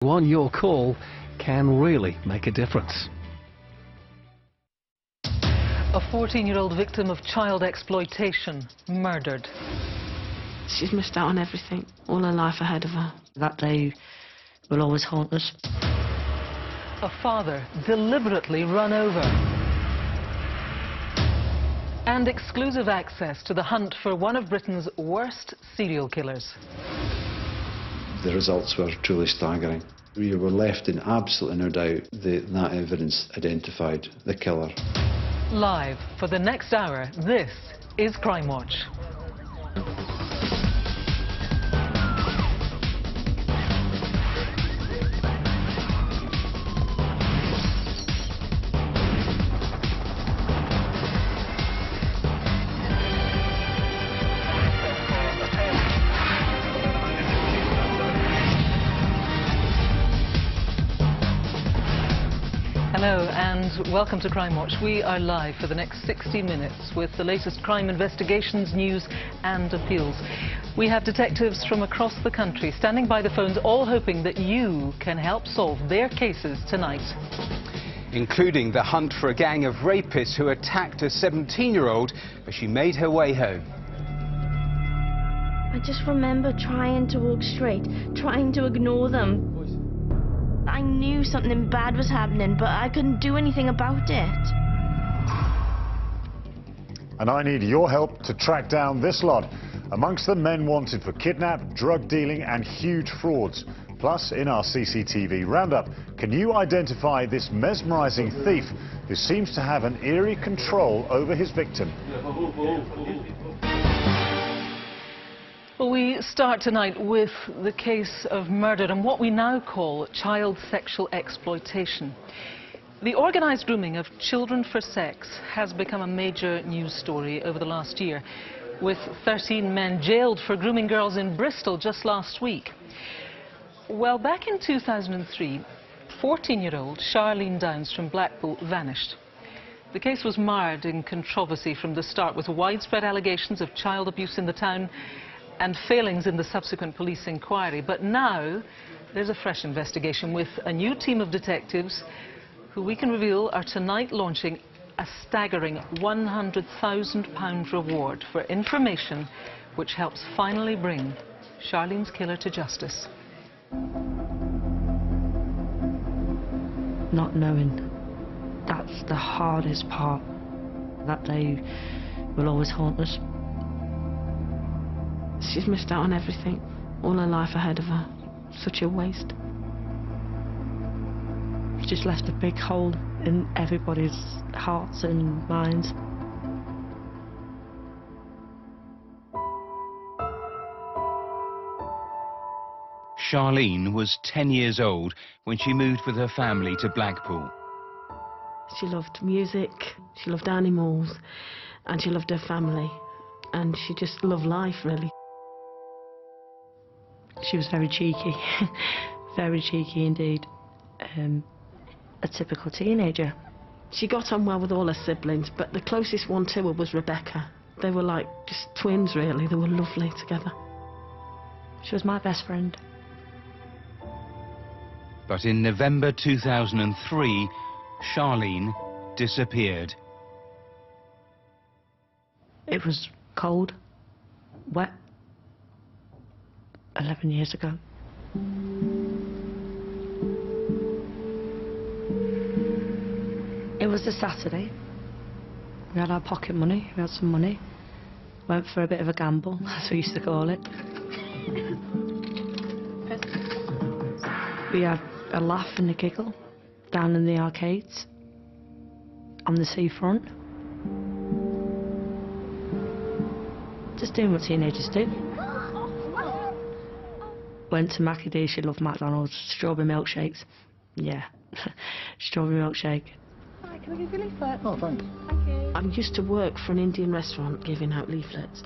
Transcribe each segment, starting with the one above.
Your call can really make a difference. A 14-year-old victim of child exploitation, murdered. She's missed out on everything, all her life ahead of her. That day will always haunt us. A father deliberately run over. And exclusive access to the hunt for one of Britain's worst serial killers. The results were truly staggering. We were left in absolutely no doubt that evidence identified the killer. Live for the next hour, this is Crimewatch. Hello and welcome to Crimewatch. We are live for the next 60 minutes with the latest crime investigations, news and appeals. We have detectives from across the country standing by the phones, all hoping that you can help solve their cases tonight. Including the hunt for a gang of rapists who attacked a 17-year-old as she made her way home. I just remember trying to walk straight, trying to ignore them. I knew something bad was happening, but I couldn't do anything about it. And I need your help to track down this lot. Amongst the men wanted for kidnap, drug dealing and huge frauds. Plus, in our CCTV roundup, can you identify this mesmerising thief who seems to have an eerie control over his victim? Well, we start tonight with the case of murder and what we now call child sexual exploitation. The organised grooming of children for sex has become a major news story over the last year, with 13 men jailed for grooming girls in Bristol just last week. Well, back in 2003, 14-year-old Charlene Downs from Blackpool vanished. The case was marred in controversy from the start, with widespread allegations of child abuse in the town and failings in the subsequent police inquiry. But now there's a fresh investigation with a new team of detectives who we can reveal are tonight launching a staggering £100,000 reward for information which helps finally bring Charlene's killer to justice. Not knowing, that's the hardest part. That day will always haunt us. She's missed out on everything, all her life ahead of her. Such a waste. It's just left a big hole in everybody's hearts and minds. Charlene was 10 years old when she moved with her family to Blackpool. She loved music, she loved animals, and she loved her family. And she just loved life, really. She was very cheeky, very cheeky indeed. A typical teenager. She got on well with all her siblings, but the closest one to her was Rebecca. They were like just twins, really. They were lovely together. She was my best friend. But in November 2003, Charlene disappeared. It was cold, wet, 11 years ago. It was a Saturday. We had our pocket money, we had some money. Went for a bit of a gamble, as we used to call it. We had a laugh and a giggle down in the arcades, on the seafront. Just doing what teenagers do. Went to Macadie, she loved McDonald's, strawberry milkshakes. Yeah, strawberry milkshake. Hi, can I give you a leaflet? Oh, thanks. Thank you. I used to work for an Indian restaurant giving out leaflets,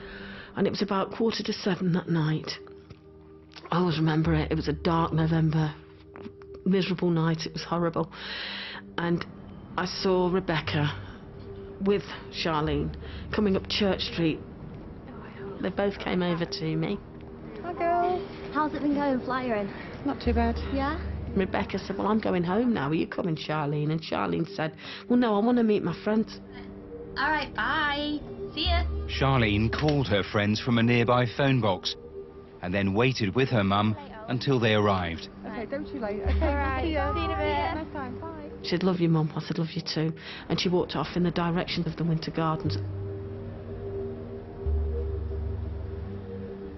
and it was about 7:15 that night. I always remember it. It was a dark November, miserable night. It was horrible. And I saw Rebecca with Charlene coming up Church Street. They both came over to me. Hi, girls. How's it been going, flying? Not too bad. Yeah? Rebecca said, well, I'm going home now. Are you coming, Charlene? And Charlene said, well, no, I want to meet my friends. All right, bye. See ya. Charlene called her friends from a nearby phone box and then waited with her mum until they arrived. Okay, don't you late. Okay, All right, see you. see you in a bit. Nice time, bye. She said, love you, Mum. I said, love you too. And she walked off in the direction of the Winter Gardens.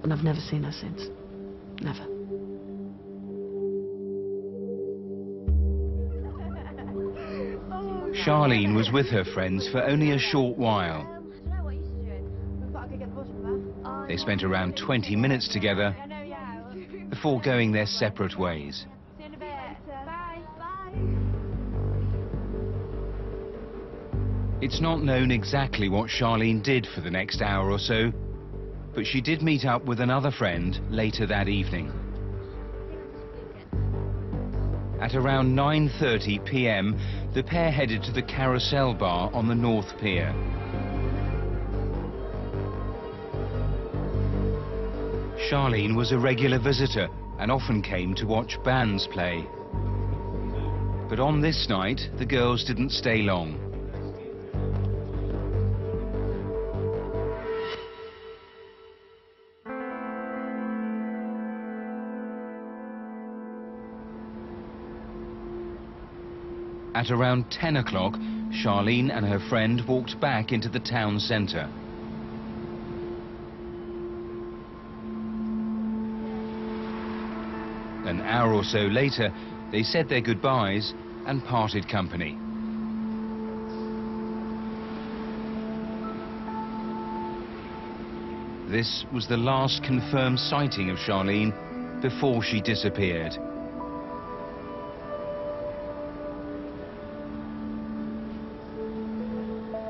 And I've never seen her since. Never. Charlene was with her friends for only a short while. They spent around 20 minutes together before going their separate ways. It's not known exactly what Charlene did for the next hour or so, but she did meet up with another friend later that evening. At around 9:30 p.m, the pair headed to the Carousel Bar on the North Pier. Charlene was a regular visitor and often came to watch bands play. But on this night, the girls didn't stay long. At around 10 o'clock, Charlene and her friend walked back into the town centre. An hour or so later, they said their goodbyes and parted company. This was the last confirmed sighting of Charlene before she disappeared.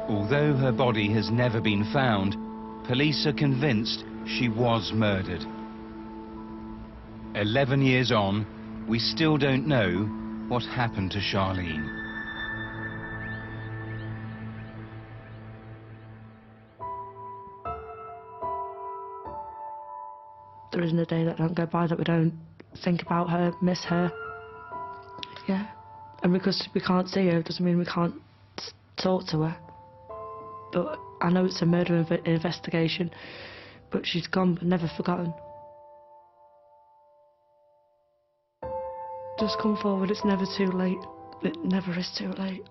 Although her body has never been found, police are convinced she was murdered. 11 years on, we still don't know what happened to Charlene. There isn't a day that don't go by that we don't think about her, miss her. Yeah. And because we can't see her doesn't mean we can't talk to her. But I know it's a murder investigation, but she's gone but never forgotten. Just come forward, it's never too late. It never is too late.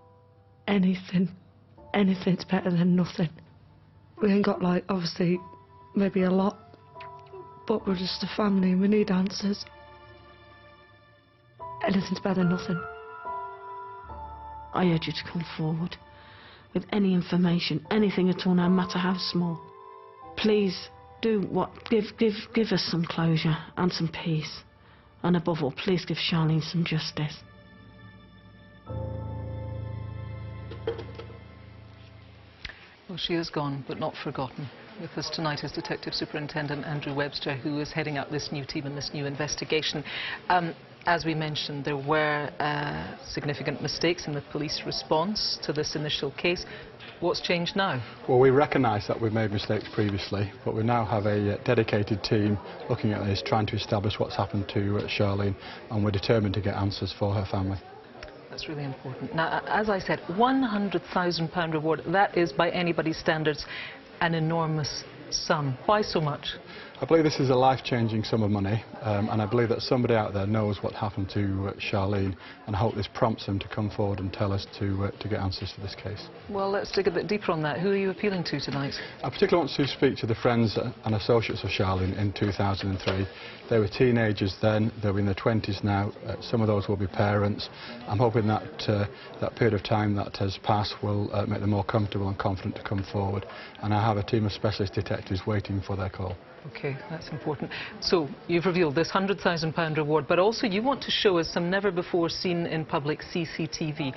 Anything's better than nothing. We ain't got, like, obviously, maybe a lot, but we're just a family and we need answers. Anything's better than nothing. I urge you to come forward with any information, anything at all, no matter how small. Please do what, give us some closure and some peace. And above all, please give Charlene some justice. Well, she is gone, but not forgotten. With us tonight is Detective Superintendent Andrew Webster, who is heading up this new team and this new investigation. As we mentioned, there were significant mistakes in the police response to this initial case. What's changed now? Well, we recognise that we've made mistakes previously, but we now have a dedicated team looking at this, trying to establish what's happened to Charlene, and we're determined to get answers for her family. That's really important. Now, as I said, £100,000 reward, that is, by anybody's standards, an enormous sum. Why so much? I believe this is a life-changing sum of money, and I believe that somebody out there knows what happened to Charlene, and I hope this prompts them to come forward and tell us to get answers to this case. Well, let's dig a bit deeper on that. Who are you appealing to tonight? I particularly want to speak to the friends and associates of Charlene in 2003. They were teenagers then, they're in their 20s now, some of those will be parents. I'm hoping that that period of time that has passed will make them more comfortable and confident to come forward, and I have a team of specialist detectives waiting for their call. OK, that's important. So, you've revealed this £100,000 reward, but also you want to show us some never-before-seen-in-public CCTV.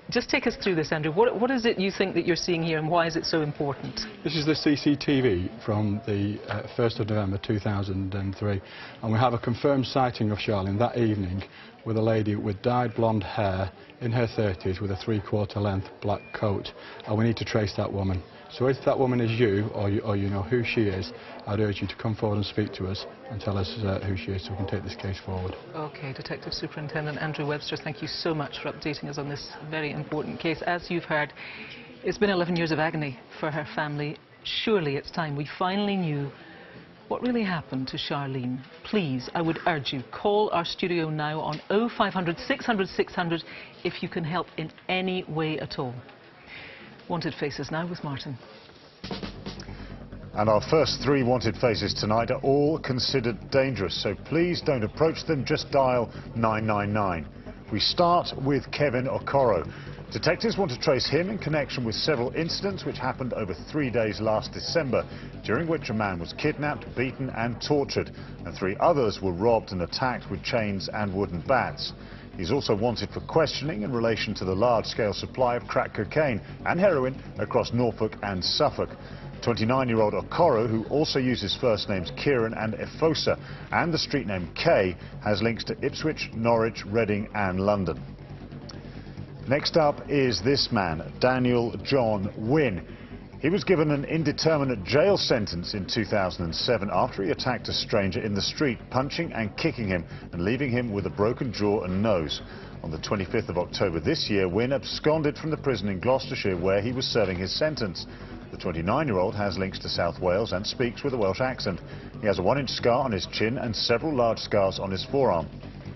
Just take us through this, Andrew. What is it you think that you're seeing here, and why is it so important? This is the CCTV from the 1st of November 2003, and we have a confirmed sighting of Charlene that evening with a lady with dyed blonde hair in her 30s with a 3/4 length black coat, and we need to trace that woman. So if that woman is you, or you know who she is, I'd urge you to come forward and speak to us and tell us who she is so we can take this case forward. OK, Detective Superintendent Andrew Webster, thank you so much for updating us on this very important case. As you've heard, it's been 11 years of agony for her family. Surely it's time we finally knew what really happened to Charlene. Please, I would urge you, call our studio now on 0500 600 600 if you can help in any way at all. Wanted Faces now with Martin. And our first 3 wanted faces tonight are all considered dangerous, so please don't approach them, just dial 999. We start with Kevin Okoro. Detectives want to trace him in connection with several incidents which happened over 3 days last December, during which a man was kidnapped, beaten and tortured, and 3 others were robbed and attacked with chains and wooden bats. He's also wanted for questioning in relation to the large-scale supply of crack cocaine and heroin across Norfolk and Suffolk. 29-year-old Okoro, who also uses first names Kieran and Efosa and the street name Kay, has links to Ipswich, Norwich, Reading and London. Next up is this man, Daniel John Wynne. He was given an indeterminate jail sentence in 2007 after he attacked a stranger in the street, punching and kicking him and leaving him with a broken jaw and nose. On the 25th of October this year, Wynne absconded from the prison in Gloucestershire where he was serving his sentence. The 29-year-old has links to South Wales and speaks with a Welsh accent. He has a 1-inch scar on his chin and several large scars on his forearm.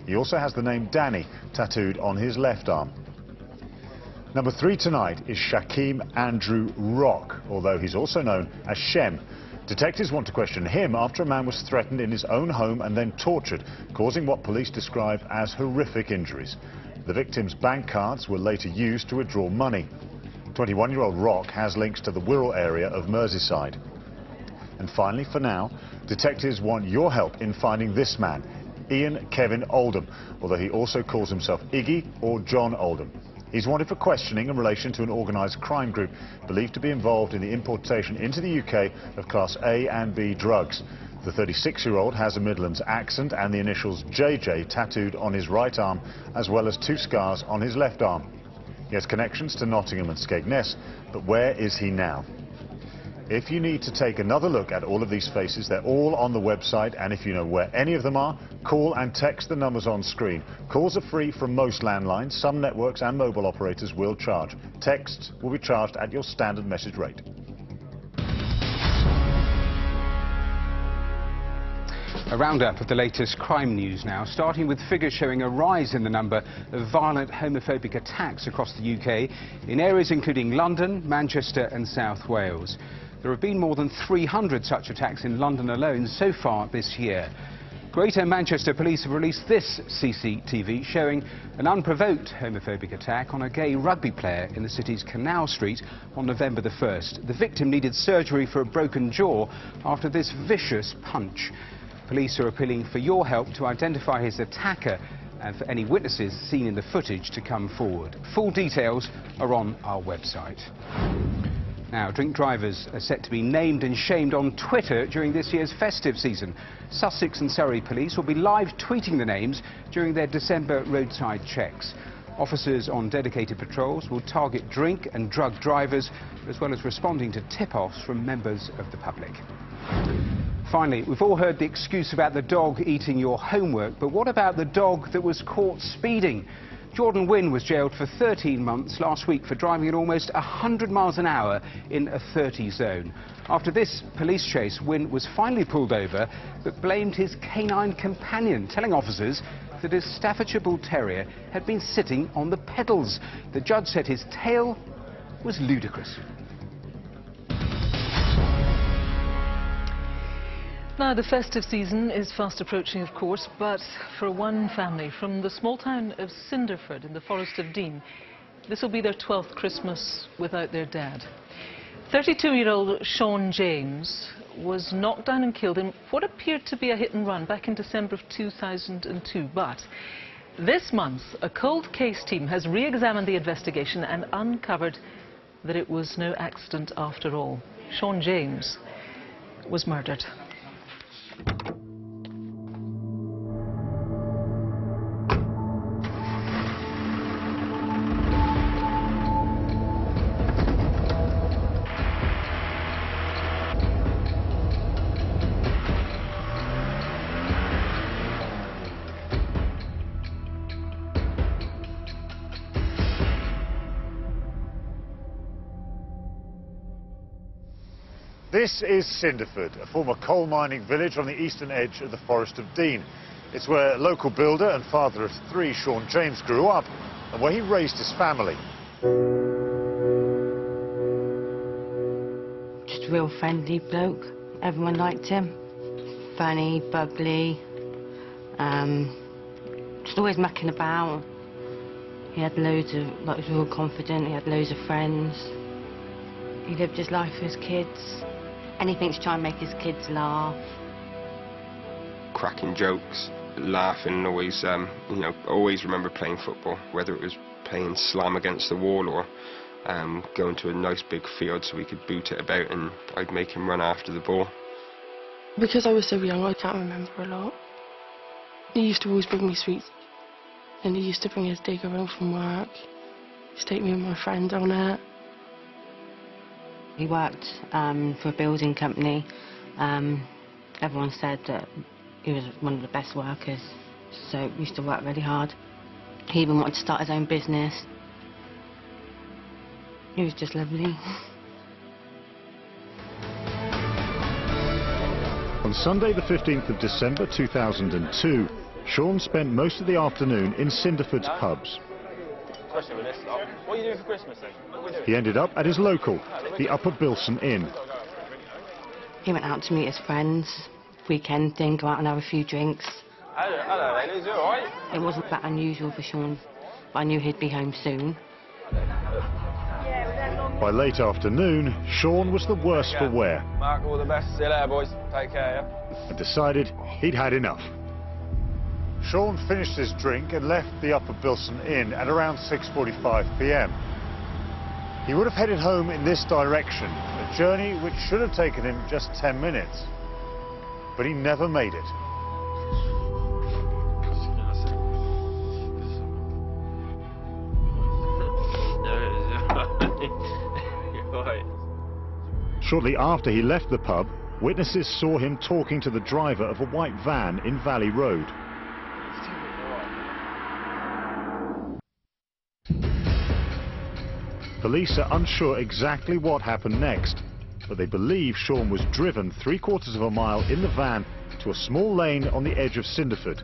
He also has the name Danny tattooed on his left arm. Number 3 tonight is Shaquem Andrew Rock, although he's also known as Shem. Detectives want to question him after a man was threatened in his own home and then tortured, causing what police describe as horrific injuries. The victim's bank cards were later used to withdraw money. 21-year-old Rock has links to the Wirral area of Merseyside. And finally, for now, detectives want your help in finding this man, Ian Kevin Oldham, although he also calls himself Iggy or John Oldham. He's wanted for questioning in relation to an organised crime group believed to be involved in the importation into the UK of Class A and B drugs. The 36-year-old has a Midlands accent and the initials JJ tattooed on his right arm, as well as 2 scars on his left arm. He has connections to Nottingham and Skegness, but where is he now? If you need to take another look at all of these faces, they're all on the website, and if you know where any of them are, call and text the numbers on screen. Calls are free from most landlines. Some networks and mobile operators will charge. Texts will be charged at your standard message rate. A roundup of the latest crime news now, starting with figures showing a rise in the number of violent homophobic attacks across the UK in areas including London, Manchester and South Wales. There have been more than 300 such attacks in London alone so far this year. Greater Manchester Police have released this CCTV showing an unprovoked homophobic attack on a gay rugby player in the city's Canal Street on November the 1st. The victim needed surgery for a broken jaw after this vicious punch. Police are appealing for your help to identify his attacker and for any witnesses seen in the footage to come forward. Full details are on our website. Now, drink drivers are set to be named and shamed on Twitter during this year's festive season. Sussex and Surrey police will be live tweeting the names during their December roadside checks. Officers on dedicated patrols will target drink and drug drivers, as well as responding to tip-offs from members of the public. Finally, we've all heard the excuse about the dog eating your homework, but what about the dog that was caught speeding? Jordan Wynne was jailed for 13 months last week for driving at almost 100 miles an hour in a 30 zone. After this police chase, Wynne was finally pulled over, but blamed his canine companion, telling officers that his Staffordshire Bull Terrier had been sitting on the pedals. The judge said his tail was ludicrous. Now, the festive season is fast approaching, of course, but for one family from the small town of Cinderford in the Forest of Dean, this will be their 12th Christmas without their dad. 32-year-old Sean James was knocked down and killed in what appeared to be a hit and run back in December of 2002. But this month, a cold case team has re-examined the investigation and uncovered that it was no accident after all. Sean James was murdered. This is Cinderford, a former coal mining village on the eastern edge of the Forest of Dean. It's where local builder and father of 3, Sean James, grew up and where he raised his family. Just a real friendly bloke. Everyone liked him. Funny, bubbly, just always mucking about. He had loads of, like, he was real confident, he had loads of friends. He lived his life for his kids. Anything to try and make his kids laugh. Cracking jokes, laughing, always, always remember playing football, whether it was playing slam against the wall or going to a nice big field so we could boot it about and I'd make him run after the ball. Because I was so young, I can't remember a lot. He used to always bring me sweets. And he used to bring his digger home from work. He used to take me and my friend on it. He worked for a building company. Everyone said that he was one of the best workers, so he used to work really hard. He even wanted to start his own business. He was just lovely. On Sunday the 15th of December 2002, Sean spent most of the afternoon in Cinderford's pubs. Especially with this lot. What are you doing for Christmas then? He ended up at his local, the Upper Bilson Inn. He went out to meet his friends, weekend thing, go out and have a few drinks. Hello ladies, you alright? It wasn't that unusual for Sean, but I knew he'd be home soon. By late afternoon, Sean was the worse for wear. Mark, all the best. See you later, boys. Take care, yeah? And decided he'd had enough. Sean finished his drink and left the Upper Bilson Inn at around 6:45 p.m. He would have headed home in this direction, a journey which should have taken him just 10 minutes. But he never made it. Shortly after he left the pub, witnesses saw him talking to the driver of a white van in Valley Road. Police are unsure exactly what happened next, but they believe Sean was driven 3/4 of a mile in the van to a small lane on the edge of Cinderford.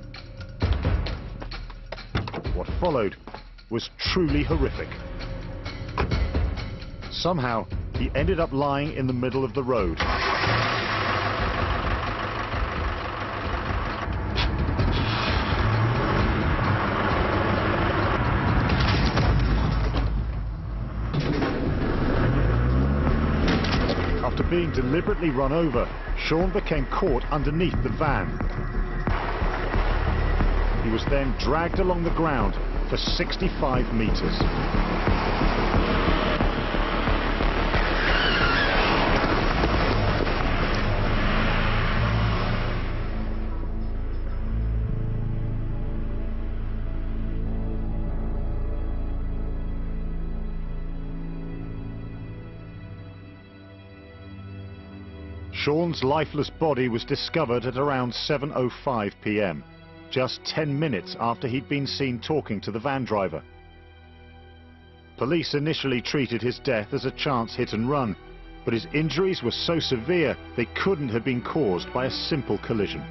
What followed was truly horrific. Somehow, he ended up lying in the middle of the road. After being deliberately run over, Sean became caught underneath the van. He was then dragged along the ground for 65 meters. Sean's lifeless body was discovered at around 7:05 p.m, just 10 minutes after he'd been seen talking to the van driver. Police initially treated his death as a chance hit and run, but his injuries were so severe they couldn't have been caused by a simple collision.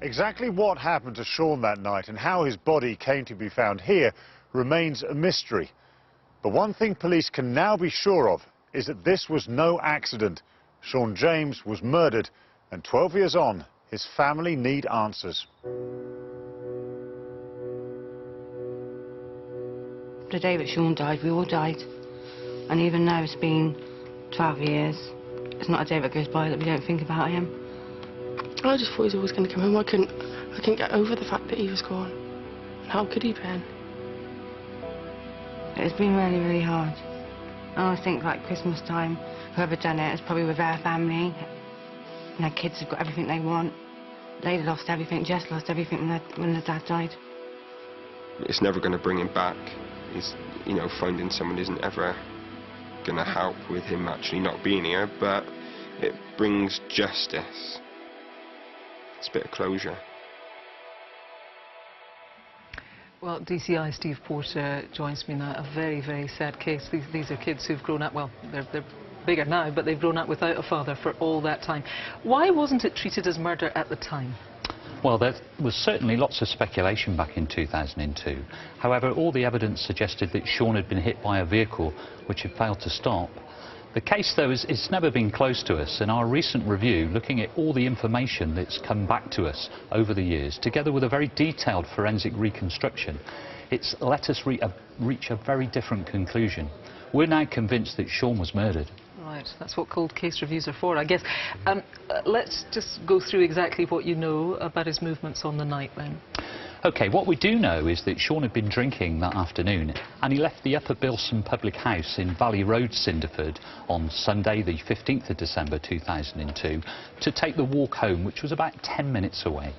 Exactly what happened to Sean that night and how his body came to be found here remains a mystery. But one thing police can now be sure of is that this was no accident. Sean James was murdered, and 12 years on, his family need answers. The day that Sean died, we all died. And even though it's been 12 years, it's not a day that goes by that we don't think about him. I just thought he was always going to come home. I couldn't get over the fact that he was gone. And how could he have been? It's been really, really hard. I always think, like, Christmas time, whoever done it is probably with their family. And their kids have got everything they want. They lost everything, Jess lost everything when their dad died. It's never going to bring him back. It's, finding someone isn't ever going to help with him actually not being here, but it brings justice. It's a bit of closure. Well, DCI Steve Porter joins me now. A very, very sad case. These are kids who've grown up, well, they're bigger now, but they've grown up without a father for all that time. Why wasn't it treated as murder at the time? Well, there was certainly lots of speculation back in 2002. However, all the evidence suggested that Sean had been hit by a vehicle which had failed to stop. The case, though, it's never been close to us, and our recent review, looking at all the information that's come back to us over the years, together with a very detailed forensic reconstruction, it's let us reach a very different conclusion. We're now convinced that Sean was murdered. Right, that's what cold case reviews are for, I guess. Let's just go through exactly what you know about his movements on the night, then. OK, what we do know is that Sean had been drinking that afternoon, and he left the Upper Bilson public house in Valley Road, Cinderford, on Sunday, the 15th of December 2002, to take the walk home, which was about 10 minutes away.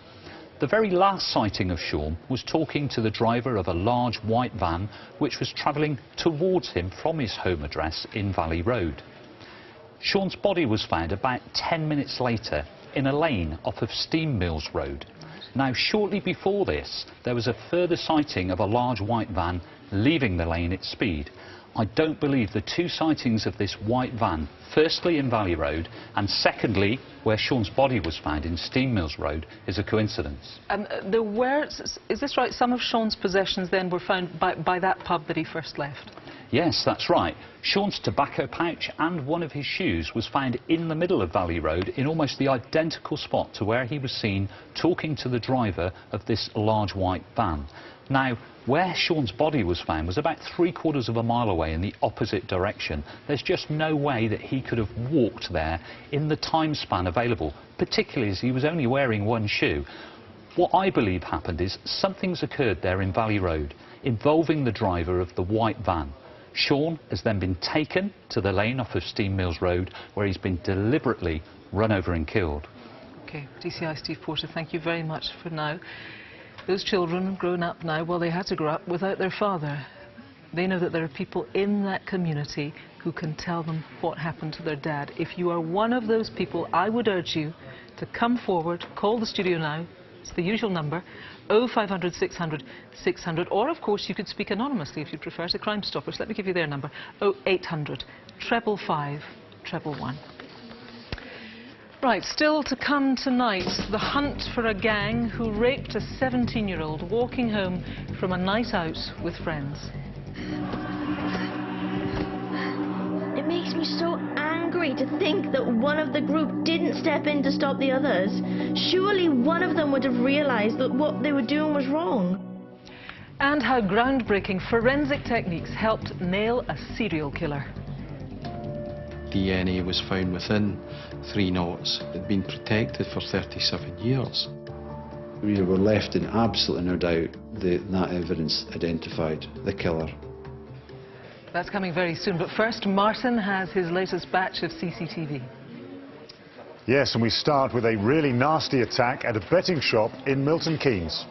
The very last sighting of Sean was talking to the driver of a large white van, which was travelling towards him from his home address in Valley Road. Sean's body was found about 10 minutes later in a lane off of Steam Mills Road. Now, shortly before this, there was a further sighting of a large white van leaving the lane at speed. I don't believe the two sightings of this white van, firstly in Valley Road and secondly where Sean's body was found in Steam Mills Road, is a coincidence. There were, is this right, some of Sean's possessions then were found by that pub that he first left? Yes, that's right. Sean's tobacco pouch and one of his shoes was found in the middle of Valley Road in almost the identical spot to where he was seen talking to the driver of this large white van. Now, where Sean's body was found was about 3/4 of a mile away in the opposite direction. There's just no way that he could have walked there in the time span available, particularly as he was only wearing one shoe. What I believe happened is something's occurred there in Valley Road involving the driver of the white van. Sean has then been taken to the lane off of Steam Mills Road, where he's been deliberately run over and killed. OK, DCI Steve Porter, thank you very much for now. Those children grown up now, well, they had to grow up without their father. They know that there are people in that community who can tell them what happened to their dad. If you are one of those people, I would urge you to come forward, call the studio now. It's the usual number, 0500 600 600, or of course you could speak anonymously if you prefer to Crime Stoppers. Let me give you their number, 0800 555 111. Right, still to come tonight, the hunt for a gang who raped a 17-year-old walking home from a night out with friends. It makes me so angry to think that one of the group didn't step in to stop the others. Surely one of them would have realised that what they were doing was wrong. And how groundbreaking forensic techniques helped nail a serial killer. DNA was found within 3 knots. It had been protected for 37 years. We were left in absolutely no doubt that evidence identified the killer. That's coming very soon, but first Martin has his latest batch of CCTV. Yes, and we start with a really nasty attack at a betting shop in Milton Keynes.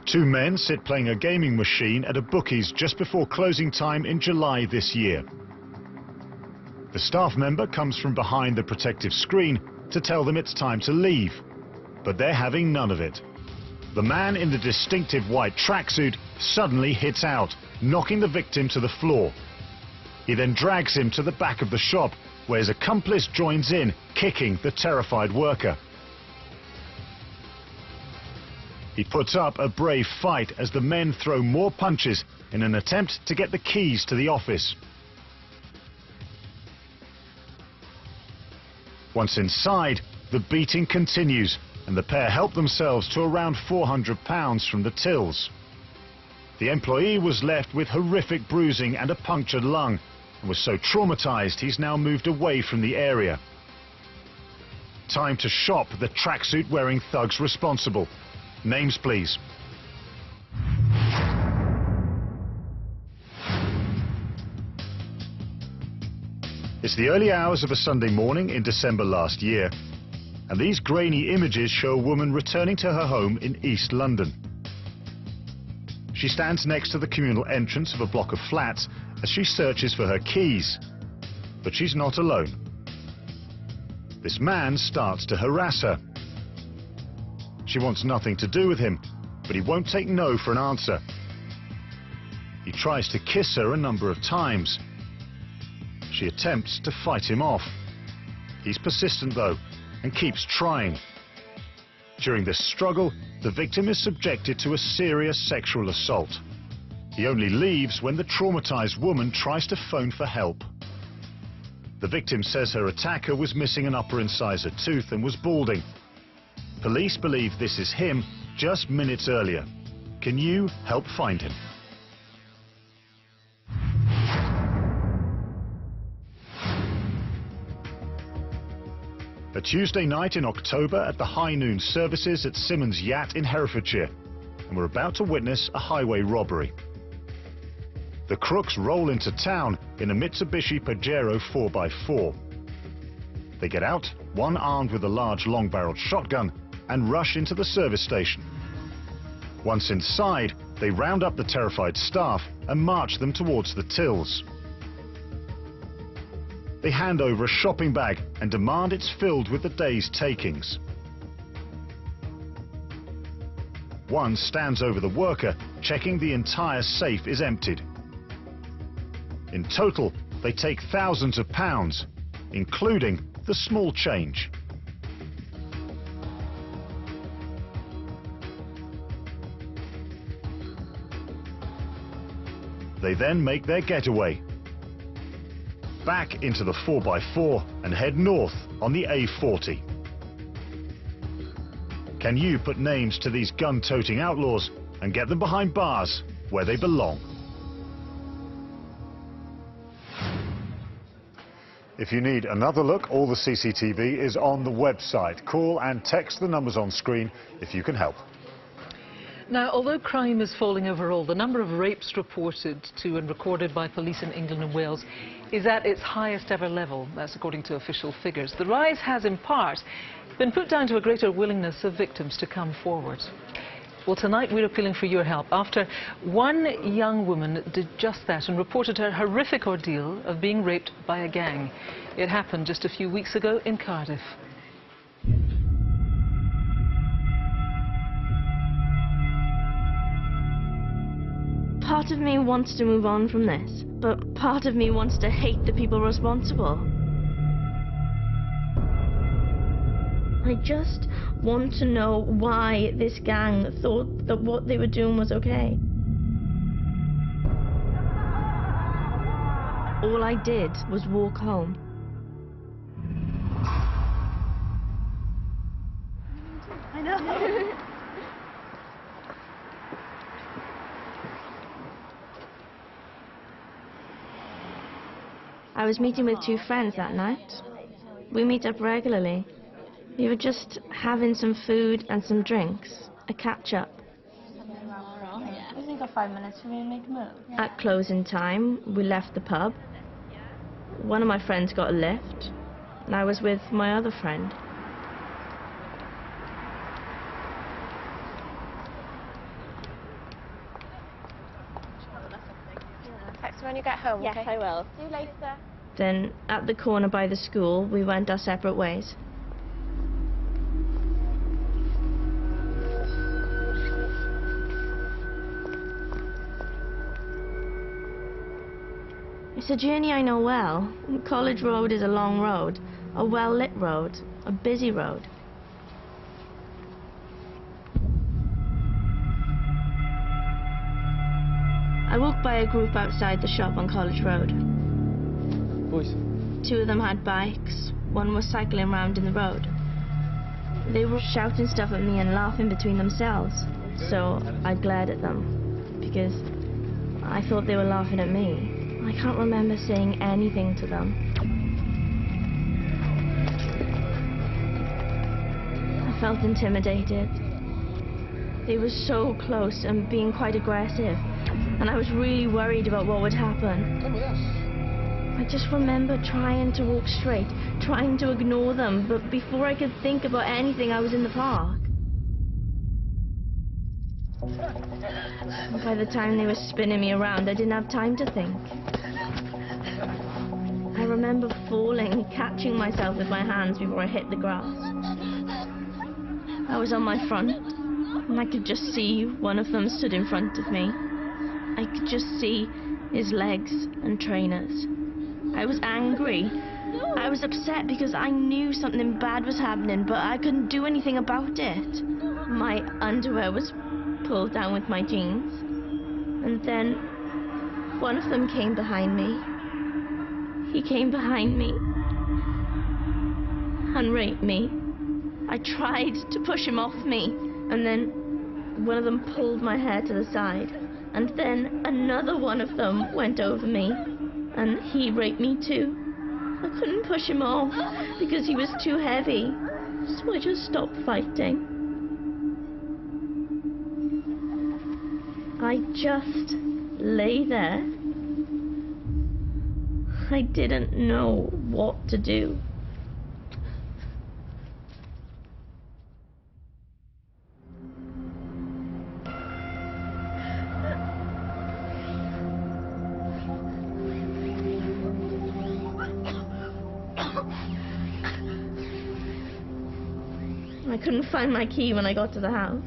2 men sit playing a gaming machine at a bookies just before closing time in July this year. The staff member comes from behind the protective screen to tell them it's time to leave, but they're having none of it. The man in the distinctive white tracksuit suddenly hits out, knocking the victim to the floor. He then drags him to the back of the shop, where his accomplice joins in, kicking the terrified worker. He puts up a brave fight as the men throw more punches in an attempt to get the keys to the office. Once inside, the beating continues, and the pair help themselves to around £400 from the tills. The employee was left with horrific bruising and a punctured lung, and was so traumatized he's now moved away from the area. Time to shop the tracksuit-wearing thugs responsible. Names, please. It's the early hours of a Sunday morning in December last year, and these grainy images show a woman returning to her home in East London. She stands next to the communal entrance of a block of flats as she searches for her keys, but she's not alone. This man starts to harass her. She wants nothing to do with him, but he won't take no for an answer. He tries to kiss her a number of times. She attempts to fight him off. He's persistent though, and keeps trying. During this struggle, the victim is subjected to a serious sexual assault. He only leaves when the traumatized woman tries to phone for help. The victim says her attacker was missing an upper incisor tooth and was balding. Police believe this is him just minutes earlier. Can you help find him? A Tuesday night in October at the high noon services at Simmons Yacht in Herefordshire, and we're about to witness a highway robbery. The crooks roll into town in a Mitsubishi Pajero 4x4. They get out, one armed with a large long-barreled shotgun, and rush into the service station. Once inside, they round up the terrified staff and march them towards the tills. They hand over a shopping bag and demand it's filled with the day's takings. One stands over the worker, checking the entire safe is emptied. In total, they take thousands of pounds, including the small change. They then make their getaway, back into the 4x4 and head north on the A40. Can you put names to these gun-toting outlaws and get them behind bars where they belong? If you need another look, all the CCTV is on the website. Call and text the numbers on screen if you can help. Now, although crime is falling overall, the number of rapes reported to and recorded by police in England and Wales is at its highest ever level. That's according to official figures. The rise has, in part, been put down to a greater willingness of victims to come forward. Well, tonight we're appealing for your help after one young woman did just that and reported her horrific ordeal of being raped by a gang. It happened just a few weeks ago in Cardiff. Part of me wants to move on from this, but part of me wants to hate the people responsible. I just want to know why this gang thought that what they were doing was okay. All I did was walk home. I know. I was meeting with two friends that night. We meet up regularly. We were just having some food and some drinks, a catch-up. I think got 5 minutes for me to make a move. At closing time, we left the pub. One of my friends got a lift, and I was with my other friend. Text me when you get home, Yes, okay? I will. See you later. Then, at the corner by the school, we went our separate ways. It's a journey I know well. College Road is a long road, a well-lit road, a busy road. I walked by a group outside the shop on College Road. Boys. Two of them had bikes, one was cycling around in the road. They were shouting stuff at me and laughing between themselves, so I glared at them, because I thought they were laughing at me. I can't remember saying anything to them. I felt intimidated. They were so close and being quite aggressive, and I was really worried about what would happen. Come with us. I just remember trying to walk straight, trying to ignore them, but before I could think about anything, I was in the park. By the time they were spinning me around, I didn't have time to think. I remember falling and catching myself with my hands before I hit the grass. I was on my front, and I could just see one of them stood in front of me. I could just see his legs and trainers. I was angry. I was upset because I knew something bad was happening, but I couldn't do anything about it. My underwear was pulled down with my jeans, and then one of them came behind me. He came behind me and raped me. I tried to push him off me, and then one of them pulled my hair to the side, and then another one of them went over me, and he raped me too. I couldn't push him off because he was too heavy, so I just stopped fighting. I just lay there. I didn't know what to do. I couldn't find my key when I got to the house.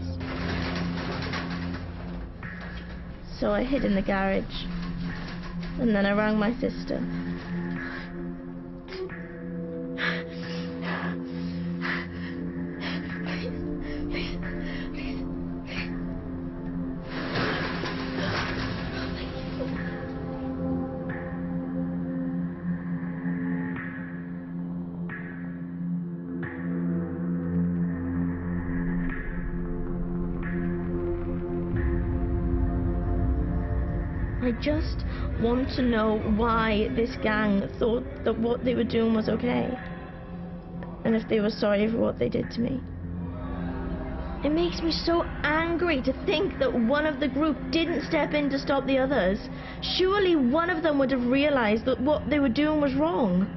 So I hid in the garage, and then I rang my sister. I just want to know why this gang thought that what they were doing was okay, and if they were sorry for what they did to me. It makes me so angry to think that one of the group didn't step in to stop the others. Surely one of them would have realized that what they were doing was wrong.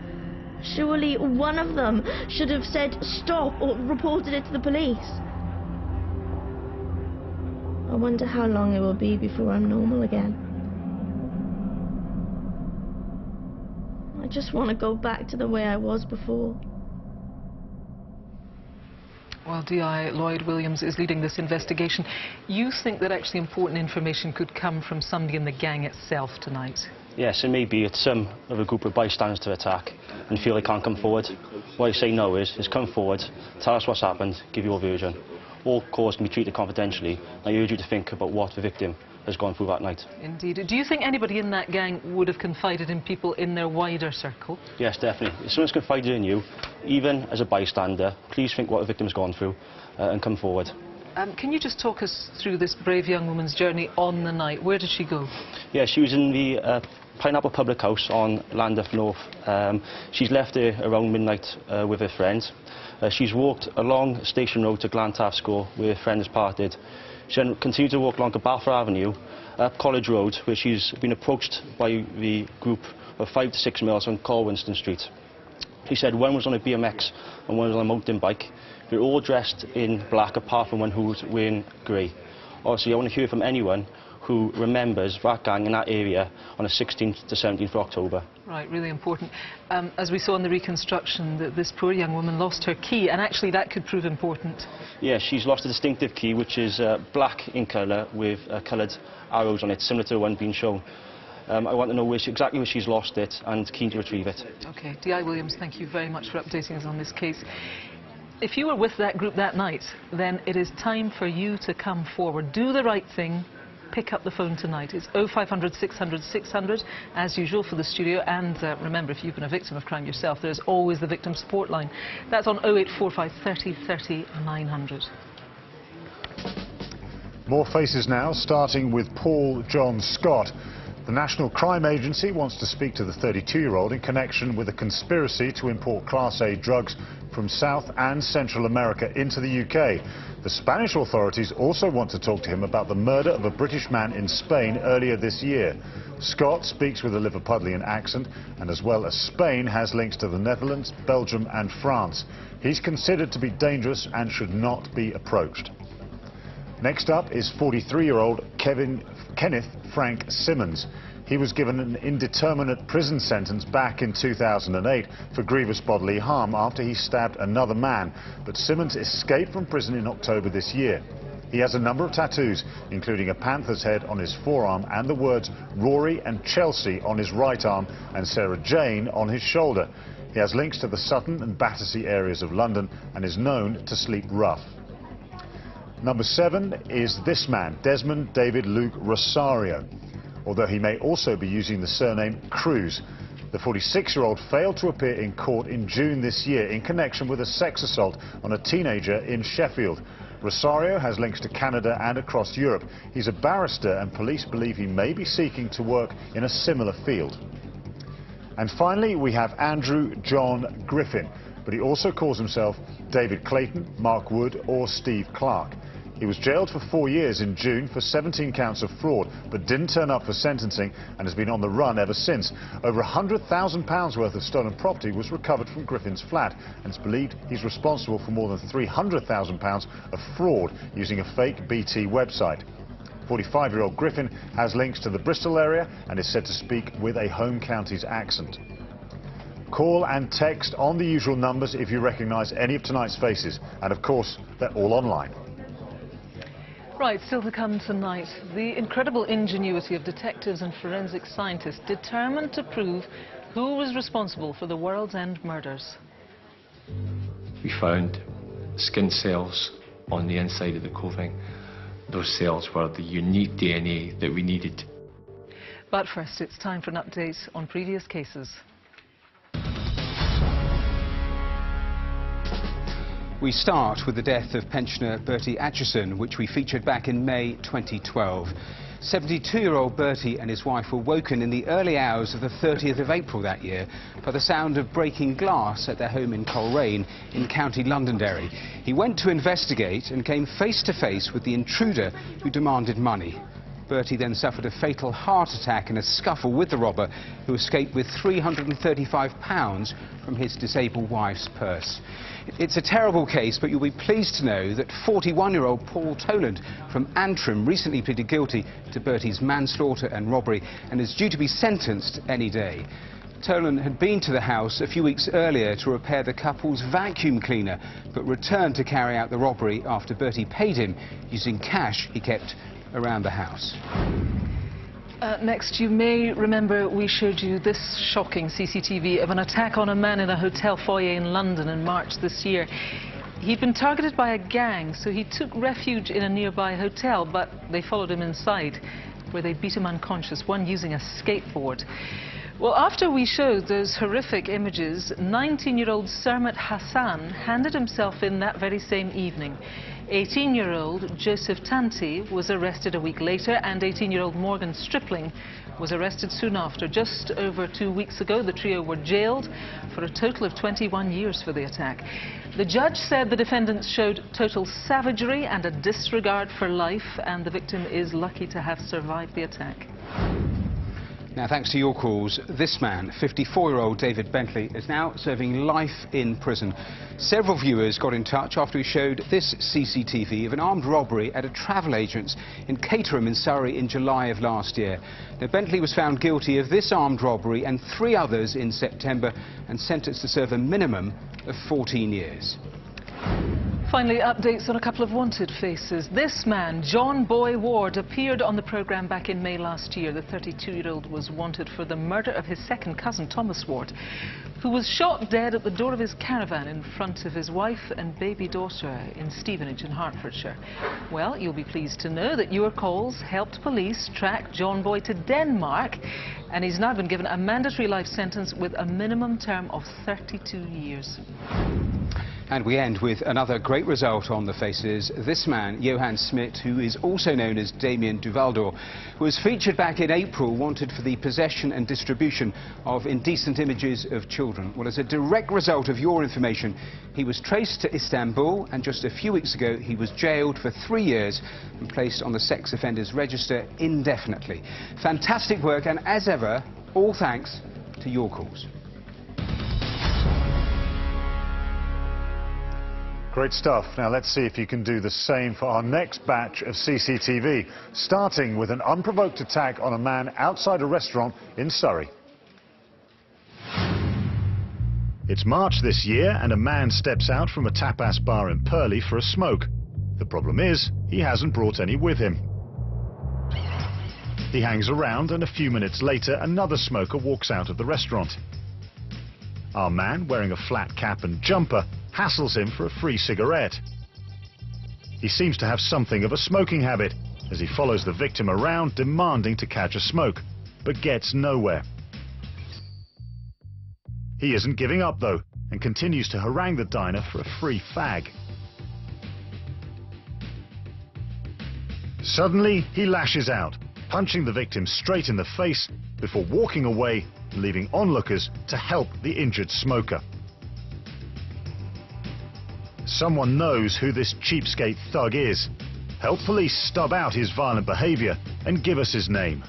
Surely one of them should have said stop or reported it to the police. I wonder how long it will be before I'm normal again. I just want to go back to the way I was before. Well, DI Lloyd Williams is leading this investigation. You think that actually important information could come from somebody in the gang itself tonight? Yes, it may be it's some of a group of bystanders to attack and feel they can't come forward. What I say no is come forward, tell us what's happened, give your version. All calls can be treated confidentially. I urge you to think about what the victim has gone through that night. Indeed. Do you think anybody in that gang would have confided in people in their wider circle? Yes, definitely. If someone's confided in you, even as a bystander, please think what the victim's gone through and come forward. Can you just talk us through this brave young woman's journey on the night? Where did she go? Yeah, she was in the Pineapple Public House on Llandaff North. She's left there around midnight with her friend. She's walked along Station Road to Glantaf School, where her friend has parted. She then continued to walk along Cabathra Avenue, up College Road, where she's been approached by the group of 5 to 6 males on Colwinston Street. He said one was on a BMX and one was on a mountain bike. They're all dressed in black, apart from one who was wearing grey. Obviously, I want to hear from anyone who remembers that gang in that area on the 16th to 17th of October. Right, really important. As we saw in the reconstruction, that this poor young woman lost her key, and actually that could prove important. Yeah, she's lost a distinctive key, which is black in colour with coloured arrows on it, similar to the one being shown. I want to know exactly where she's lost it and keen to retrieve it. OK, DI Williams, thank you very much for updating us on this case. If you were with that group that night, then it is time for you to come forward. Do the right thing. Pick up the phone tonight. It's 0500 600 600 as usual for the studio, and remember, if you've been a victim of crime yourself, there's always the victim support line. That's on 0845 30 30 900. More faces now, starting with Paul John Scott. The National Crime Agency wants to speak to the 32-year-old in connection with a conspiracy to import Class A drugs from South and Central America into the UK. The Spanish authorities also want to talk to him about the murder of a British man in Spain earlier this year. Scott speaks with a Liverpudlian accent, and as well as Spain, has links to the Netherlands, Belgium and France. He's considered to be dangerous and should not be approached. Next up is 43-year-old Kenneth Frank Simmons. He was given an indeterminate prison sentence back in 2008 for grievous bodily harm after he stabbed another man, but Simmons escaped from prison in October this year. He has a number of tattoos, including a panther's head on his forearm and the words Rory and Chelsea on his right arm and Sarah Jane on his shoulder. He has links to the Sutton and Battersea areas of London and is known to sleep rough. Number 7 is this man, Desmond David Luke Rosario, although he may also be using the surname Cruz. The 46-year-old failed to appear in court in June this year in connection with a sex assault on a teenager in Sheffield. Rosario has links to Canada and across Europe. He's a barrister and police believe he may be seeking to work in a similar field. And finally, we have Andrew John Griffin, but he also calls himself David Clayton, Mark Wood or Steve Clark. He was jailed for 4 years in June for 17 counts of fraud, but didn't turn up for sentencing and has been on the run ever since. Over £100,000 worth of stolen property was recovered from Griffin's flat, and it's believed he's responsible for more than £300,000 of fraud using a fake BT website. 45-year-old Griffin has links to the Bristol area and is said to speak with a home counties accent. Call and text on the usual numbers if you recognise any of tonight's faces, and of course they're all online. Right, still to come tonight, the incredible ingenuity of detectives and forensic scientists determined to prove who was responsible for the World's End murders. We found skin cells on the inside of the clothing. Those cells were the unique DNA that we needed. But first, it's time for an update on previous cases. We start with the death of pensioner Bertie Atchison, which we featured back in May 2012. 72-year-old Bertie and his wife were woken in the early hours of the 30th of April that year by the sound of breaking glass at their home in Coleraine in County Londonderry. He went to investigate and came face to face with the intruder who demanded money. Bertie then suffered a fatal heart attack in a scuffle with the robber, who escaped with £335 from his disabled wife's purse. It's a terrible case, but you'll be pleased to know that 41-year-old Paul Toland from Antrim recently pleaded guilty to Bertie's manslaughter and robbery and is due to be sentenced any day. Toland had been to the house a few weeks earlier to repair the couple's vacuum cleaner, but returned to carry out the robbery after Bertie paid him using cash he kept around the house. Next, you may remember we showed you this shocking CCTV of an attack on a man in a hotel foyer in London in March this year. He'd been targeted by a gang, so he took refuge in a nearby hotel, but they followed him inside, where they beat him unconscious, one using a skateboard. Well, after we showed those horrific images, 19-year-old Sermet Hassan handed himself in that very same evening. 18-year-old Joseph Tanti was arrested a week later, and 18-year-old Morgan Stripling was arrested soon after. Just over 2 weeks ago, the trio were jailed for a total of 21 years for the attack. The judge said the defendants showed total savagery and a disregard for life, and the victim is lucky to have survived the attack. Now, thanks to your calls, this man, 54-year-old David Bentley, is now serving life in prison. Several viewers got in touch after we showed this CCTV of an armed robbery at a travel agent's in Caterham in Surrey in July of last year. Now, Bentley was found guilty of this armed robbery and 3 others in September and sentenced to serve a minimum of 14 years. Finally, updates on a couple of wanted faces. This man, John Boy Ward, appeared on the programme back in May last year. The 32-year-old was wanted for the murder of his second cousin, Thomas Ward, who was shot dead at the door of his caravan in front of his wife and baby daughter in Stevenage in Hertfordshire. Well, you'll be pleased to know that your calls helped police track John Boy to Denmark, and he's now been given a mandatory life sentence with a minimum term of 32 years. And we end with another great result on the faces. This man, Johan Smit, who is also known as Damien Duvaldor, was featured back in April, wanted for the possession and distribution of indecent images of children. Well, as a direct result of your information, he was traced to Istanbul, and just a few weeks ago he was jailed for 3 years and placed on the sex offenders register indefinitely. Fantastic work, and as ever, all thanks to your calls. Great stuff. Now let's see if you can do the same for our next batch of CCTV, starting with an unprovoked attack on a man outside a restaurant in Surrey. It's March this year and a man steps out from a tapas bar in Purley for a smoke. The problem is, he hasn't brought any with him. He hangs around and a few minutes later another smoker walks out of the restaurant. Our man, wearing a flat cap and jumper, hassles him for a free cigarette. He seems to have something of a smoking habit, as he follows the victim around demanding to catch a smoke, but gets nowhere. He isn't giving up though, and continues to harangue the diner for a free fag. Suddenly, he lashes out, punching the victim straight in the face before walking away and leaving onlookers to help the injured smoker. Someone knows who this cheapskate thug is. Help police stub out his violent behaviour and give us his name.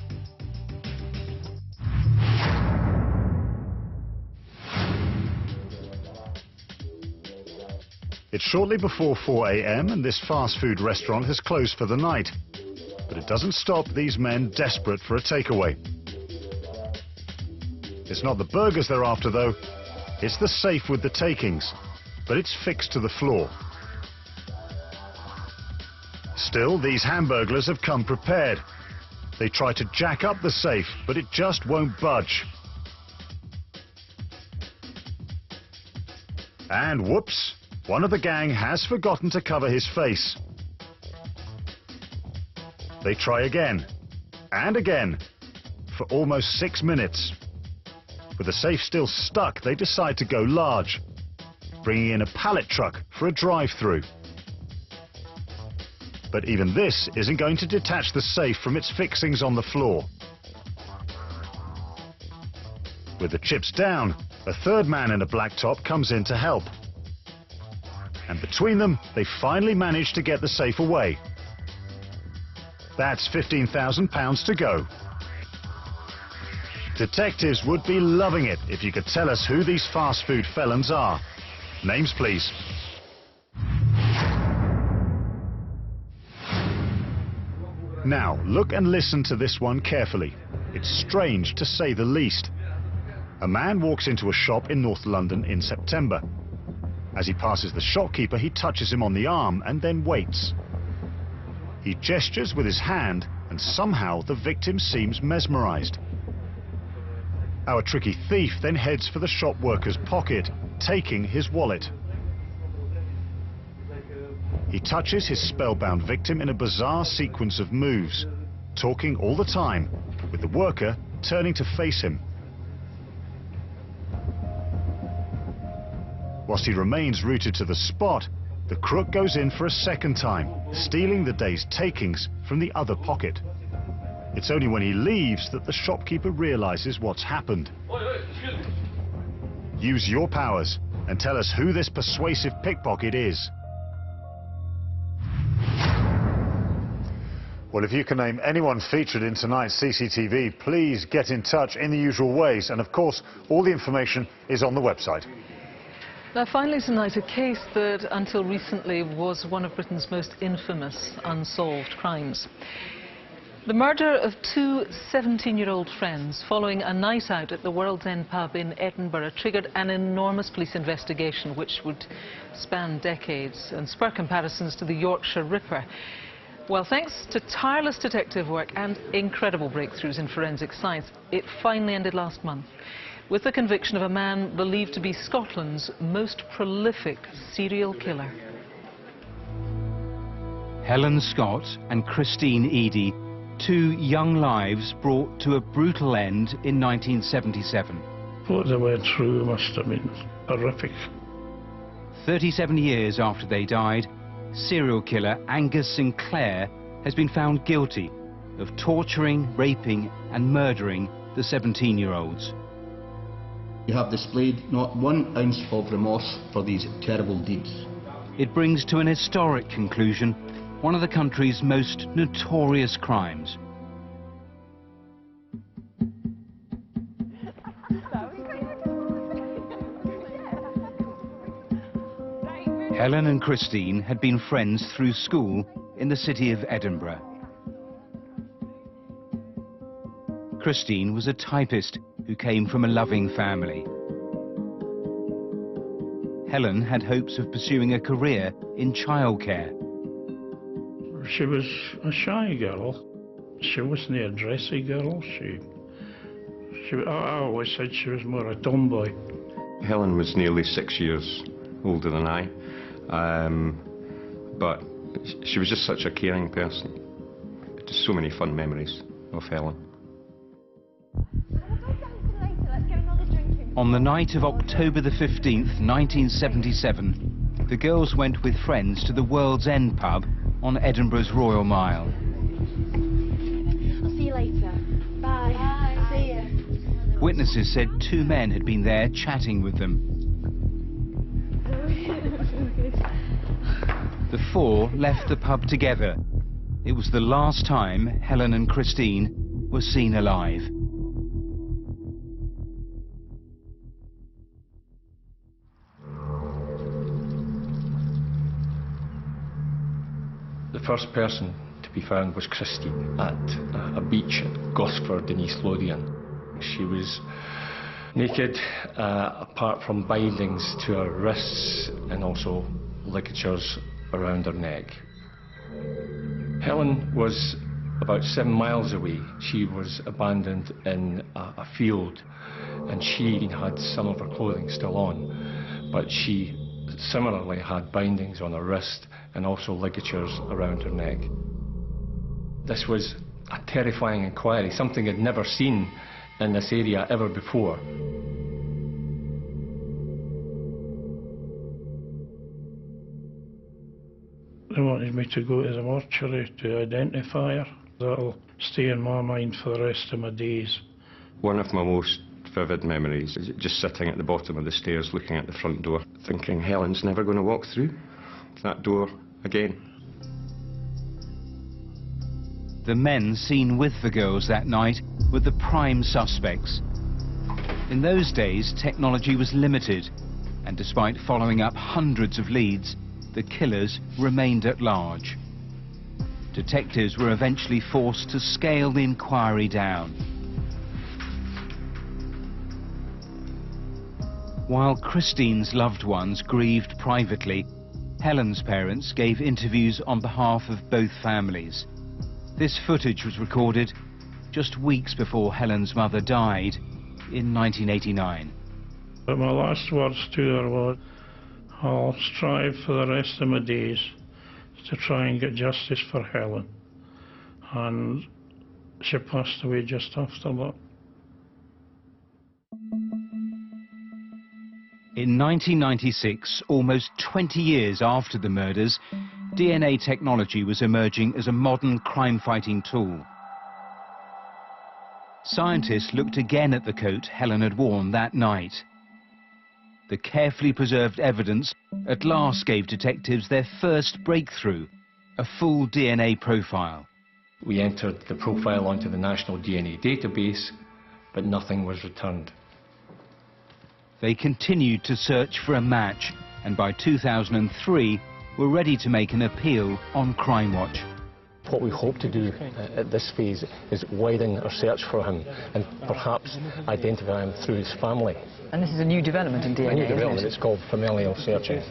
It's shortly before 4 a.m. and this fast food restaurant has closed for the night. But it doesn't stop these men desperate for a takeaway. It's not the burgers they're after though, it's the safe with the takings, but it's fixed to the floor. Still, these hamburglers have come prepared. They try to jack up the safe, but it just won't budge. And whoops! One of the gang has forgotten to cover his face. They try again, and again, for almost 6 minutes. With the safe still stuck, they decide to go large, bringing in a pallet truck for a drive-through. But even this isn't going to detach the safe from its fixings on the floor. With the chips down, a third man in a black top comes in to help. And between them, they finally manage to get the safe away. That's £15,000 to go. Detectives would be loving it if you could tell us who these fast food felons are. Names, please. Now, look and listen to this one carefully. It's strange to say the least. A man walks into a shop in North London in September. As he passes the shopkeeper, he touches him on the arm and then waits. He gestures with his hand, and somehow the victim seems mesmerized. Our tricky thief then heads for the shop worker's pocket, taking his wallet. He touches his spellbound victim in a bizarre sequence of moves, talking all the time, with the worker turning to face him. Whilst he remains rooted to the spot, the crook goes in for a second time, stealing the day's takings from the other pocket. It's only when he leaves that the shopkeeper realizes what's happened. Use your powers and tell us who this persuasive pickpocket is. Well, if you can name anyone featured in tonight's CCTV, please get in touch in the usual ways. And of course, all the information is on the website. Now, finally tonight, a case that until recently was one of Britain's most infamous unsolved crimes. The murder of two 17-year-old friends following a night out at the World's End pub in Edinburgh triggered an enormous police investigation which would span decades and spur comparisons to the Yorkshire Ripper. Well, thanks to tireless detective work and incredible breakthroughs in forensic science, it finally ended last month with the conviction of a man believed to be Scotland's most prolific serial killer. Helen Scott and Christine Eady, two young lives brought to a brutal end in 1977. What they went through must have been horrific. 37 years after they died, serial killer Angus Sinclair has been found guilty of torturing, raping and murdering the 17-year-olds. You have displayed not 1 ounce of remorse for these terrible deeds. It brings to an historic conclusion one of the country's most notorious crimes. Helen and Christine had been friends through school in the city of Edinburgh. Christine was a typist who came from a loving family. Helen had hopes of pursuing a career in childcare. She was a shy girl. She wasn't a dressy girl. I always said she was more a tomboy. Helen was nearly 6 years older than I, but she was just such a caring person. Just so many fun memories of Helen. On the night of October the 15th, 1977, the girls went with friends to the World's End pub on Edinburgh's Royal Mile. I'll see you later. Bye. Bye. See ya. Witnesses said 2 men had been there chatting with them. The 4 left the pub together. It was the last time Helen and Christine were seen alive. The first person to be found was Christine at a beach at Gosford in East Lothian. She was naked, apart from bindings to her wrists and also ligatures around her neck. Helen was about 7 miles away. She was abandoned in a field, and she had some of her clothing still on, but she similarly had bindings on her wrist and also ligatures around her neck. This was a terrifying inquiry, something I'd never seen in this area ever before. They wanted me to go to the mortuary to identify her. That'll stay in my mind for the rest of my days. One of my most vivid memories is just sitting at the bottom of the stairs looking at the front door, thinking Helen's never going to walk through that door again. The men seen with the girls that night were the prime suspects. In those days, technology was limited, and despite following up hundreds of leads, the killers remained at large. Detectives were eventually forced to scale the inquiry down. While Christine's loved ones grieved privately, Helen's parents gave interviews on behalf of both families. This footage was recorded just weeks before Helen's mother died in 1989. But my last words to her were, I'll strive for the rest of my days to try and get justice for Helen. And she passed away just after that. In 1996, almost 20 years after the murders, DNA technology was emerging as a modern crime-fighting tool. Scientists looked again at the coat Helen had worn that night. The carefully preserved evidence at last gave detectives their first breakthrough, a full DNA profile. We entered the profile onto the National DNA database, but nothing was returned. They continued to search for a match, and by 2003 were ready to make an appeal on Crimewatch. What we hope to do at this phase is widen our search for him and perhaps identify him through his family. And this is a new development in DNA, A new development, isn't it? it's called familial searching.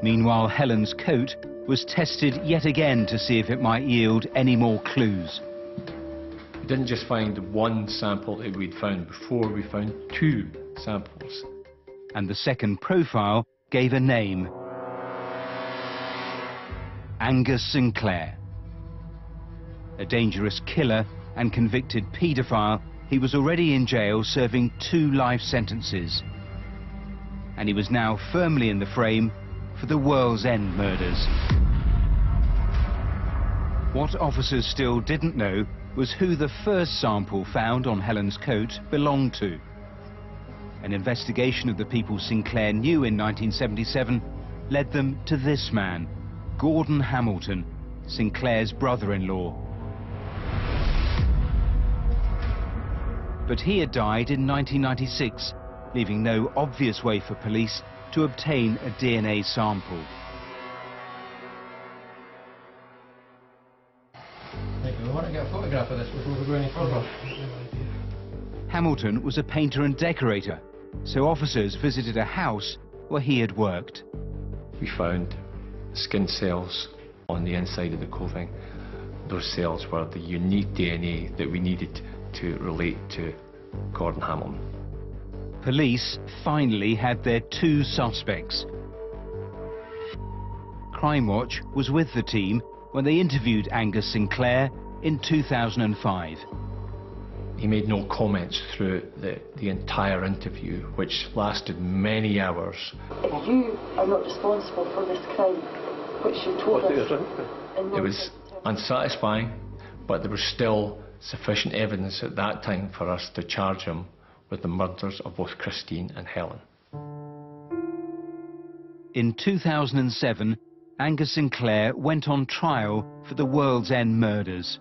Meanwhile, Helen's coat was tested yet again to see if it might yield any more clues. We didn't just find one sample that we'd found before, we found 2 samples. And the second profile gave a name: Angus Sinclair. A dangerous killer and convicted paedophile, he was already in jail serving 2 life sentences. And he was now firmly in the frame for the World's End murders. What officers still didn't know was who the first sample found on Helen's coat belonged to. An investigation of the people Sinclair knew in 1977 led them to this man, Gordon Hamilton, Sinclair's brother-in-law. But he had died in 1996, leaving no obvious way for police to obtain a DNA sample. We want to get a photograph of this before we go any further. Hamilton was a painter and decorator, so officers visited a house where he had worked. We found skin cells on the inside of the clothing. Those cells were the unique DNA that we needed to relate to Gordon Hamilton. Police finally had their two suspects. Crimewatch was with the team when they interviewed Angus Sinclair in 2005. He made no comments through the entire interview, which lasted many hours. If you are not responsible for this crime, which you told us... It was unsatisfying, but there was still sufficient evidence at that time for us to charge him with the murders of both Christine and Helen. In 2007, Angus Sinclair went on trial for the World's End murders.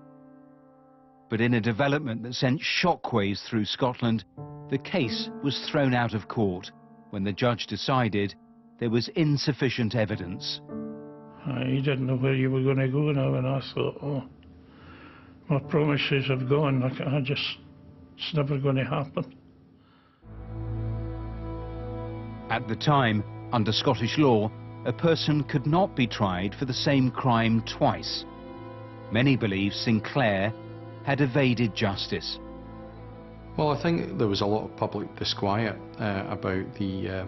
But in a development that sent shockwaves through Scotland, the case was thrown out of court when the judge decided there was insufficient evidence. I didn't know where you were going to go now, and I thought, oh, my promises have gone. It's never going to happen. At the time, under Scottish law, a person could not be tried for the same crime twice. Many believe Sinclair had evaded justice. Well, I think there was a lot of public disquiet about the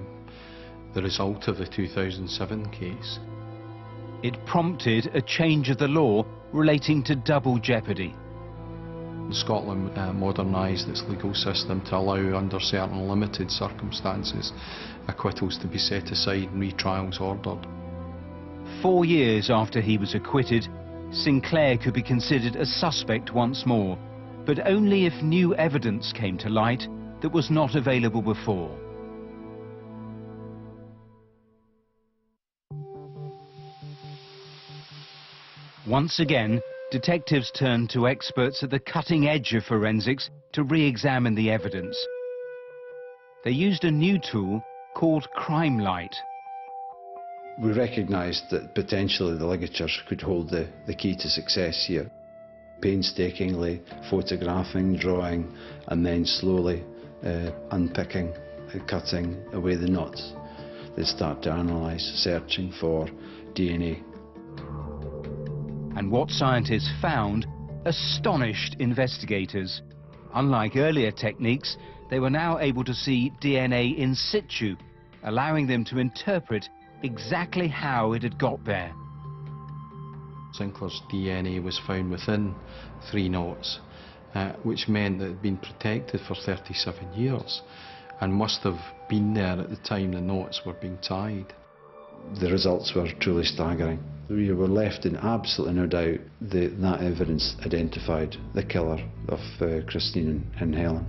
result of the 2007 case. It prompted a change of the law relating to double jeopardy. Scotland modernised its legal system to allow, under certain limited circumstances, acquittals to be set aside and retrials ordered. 4 years after he was acquitted, Sinclair could be considered a suspect once more, but only if new evidence came to light that was not available before. Once again, detectives turned to experts at the cutting edge of forensics to re-examine the evidence. They used a new tool called Crimelight. We recognised that potentially the ligatures could hold the key to success here. Painstakingly photographing, drawing, and then slowly unpicking and cutting away the knots. They start to analyse, searching for DNA. And what scientists found astonished investigators. Unlike earlier techniques, they were now able to see DNA in situ, allowing them to interpret exactly how it had got there. Sinclair's DNA was found within 3 knots, which meant that it had been protected for 37 years and must have been there at the time the knots were being tied. The results were truly staggering. We were left in absolutely no doubt that evidence identified the killer of Christine and Helen.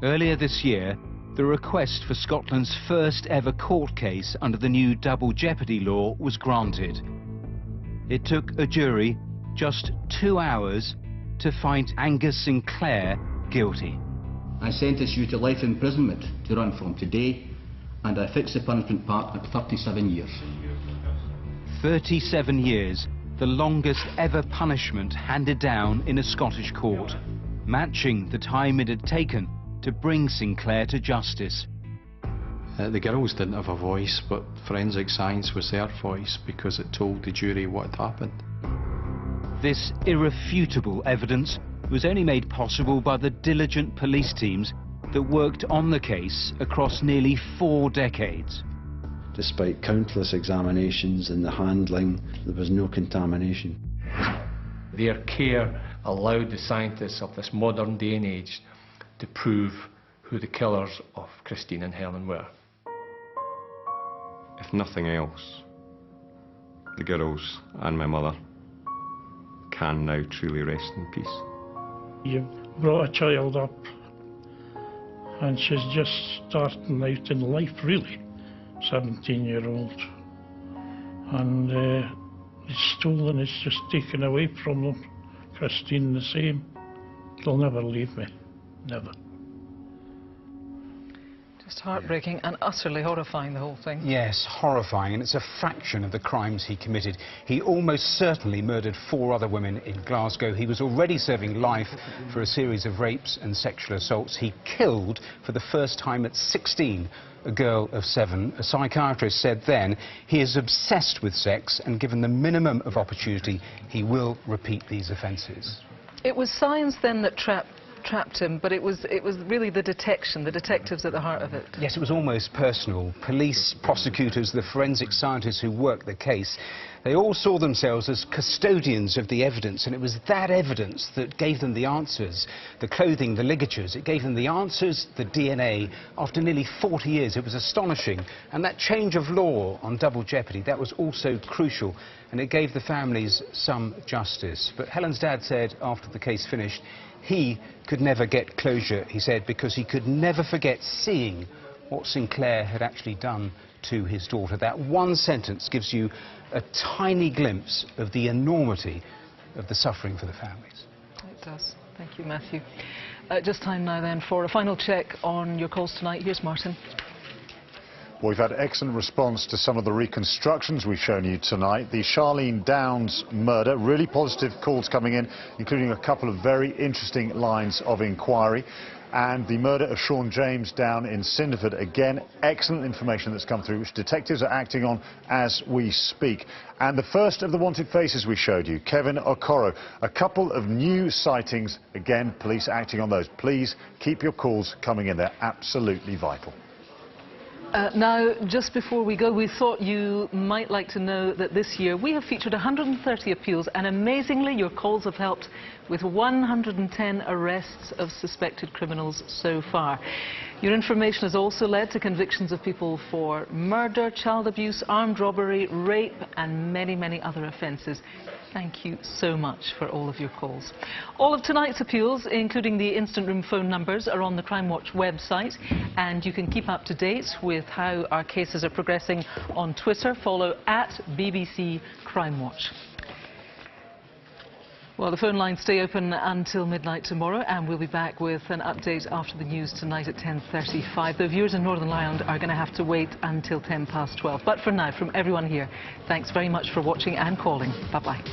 Earlier this year, the request for Scotland's first ever court case under the new double jeopardy law was granted. It took a jury just 2 hours to find Angus Sinclair guilty. I sentence you to life imprisonment to run from today, and I fix the punishment part at 37 years. 37 years, the longest ever punishment handed down in a Scottish court, matching the time it had taken to bring Sinclair to justice. The girls didn't have a voice, but forensic science was their voice because it told the jury what had happened. This irrefutable evidence was only made possible by the diligent police teams that worked on the case across nearly 4 decades. Despite countless examinations and the handling, there was no contamination. Their care allowed the scientists of this modern day and age to prove who the killers of Christine and Helen were. If nothing else, the girls and my mother can now truly rest in peace. You've brought a child up and she's just starting out in life, really, 17-year-old. And it's stolen, it's just taken away from them. Christine the same. They'll never leave me, never. Just heartbreaking and utterly horrifying, the whole thing. Yes, horrifying, and it's a fraction of the crimes he committed. He almost certainly murdered 4 other women in Glasgow. He was already serving life for a series of rapes and sexual assaults. He killed, for the first time at 16, a girl of 7. A psychiatrist said then he is obsessed with sex, and given the minimum of opportunity, he will repeat these offences. It was science then that trapped him, but it was really the detection, the detectives at the heart of it. Yes, it was almost personal. Police, prosecutors, the forensic scientists who worked the case, they all saw themselves as custodians of the evidence, and it was that evidence that gave them the answers. The clothing, the ligatures, it gave them the answers, the DNA. After nearly 40 years, it was astonishing. And that change of law on double jeopardy, that was also crucial, and it gave the families some justice. But Helen's dad said, after the case finished, he could never get closure, he said, because he could never forget seeing what Sinclair had actually done to his daughter. That one sentence gives you a tiny glimpse of the enormity of the suffering for the families. It does. Thank you, Matthew. Just time now then for a final check on your calls tonight. Here's Martin. Well, we've had excellent response to some of the reconstructions we've shown you tonight. The Charlene Downs murder, really positive calls coming in, including a couple of very interesting lines of inquiry. And the murder of Sean James down in Cinderford, again, excellent information that's come through, which detectives are acting on as we speak. And the first of the wanted faces we showed you, Kevin Okoro, a couple of new sightings, again, police acting on those. Please keep your calls coming in, they're absolutely vital. Now, just before we go, we thought you might like to know that this year we have featured 130 appeals, and amazingly your calls have helped with 110 arrests of suspected criminals so far. Your information has also led to convictions of people for murder, child abuse, armed robbery, rape and many, many other offences. Thank you so much for all of your calls. All of tonight's appeals, including the instant room phone numbers, are on the Crimewatch website, and you can keep up to date with how our cases are progressing on Twitter. Follow @BBC Crimewatch. Well, the phone lines stay open until midnight tomorrow, and we'll be back with an update after the news tonight at 10:35. The viewers in Northern Ireland are going to have to wait until 12:10. But for now, from everyone here, thanks very much for watching and calling. Bye-bye.